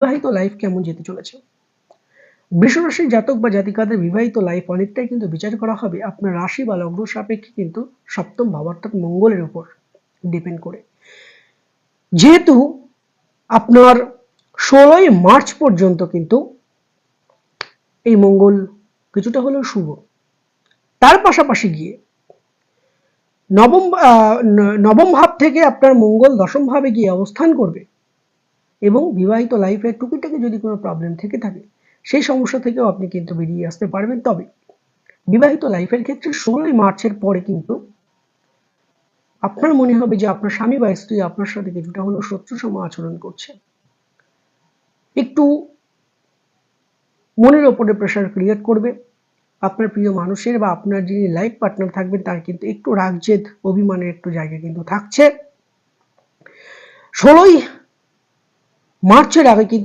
বিবাহিত লাইফ কেমন যেতে চলেছে। বৃষ রাশির জাতক বা জাতিকাদের বিবাহিত লাইফ অনেকটাই কিন্তু বিচার করা হবে আপনার রাশি বা লগ্ন সাপেক্ষে, কিন্তু সপ্তম ভাব অর্থাৎ মঙ্গলের উপর ডিপেন্ড করে। যেহেতু আপনার 16ই মার্চ পর্যন্ত কিন্তু এই মঙ্গল কিছুটা হলেও শুভ, তার পাশাপাশি গিয়ে নবম ভাব থেকে আপনার মঙ্গল দশম ভাবে গিয়ে অবস্থান করবে এবং বিবাহিত লাইফে টুকিটাকি যদি কোনো প্রবলেম থেকে থাকে সেই সমস্যা থেকেও আপনি কিন্তু বেরিয়ে আসতে পারবেন। তবে বিবাহিত লাইফের ক্ষেত্রে 16ই মার্চের পরে কিন্তু আপনার মনে হবে যে আপনার স্বামী বা স্ত্রী আপনার সাথে কিছুটা হলেও শত্রু সম আচরণ করছে, একটু মনের ওপরে প্রেশার ক্রিয়েট করবে। আপনার প্রিয় মানুষের বা আপনার যিনি লাইফ পার্টনার থাকবেন তার কিন্তু একটু রাগ জেদ অভিমানের একটু জায়গা কিন্তু থাকছে। 16ই মার্চের আগে কিন্তু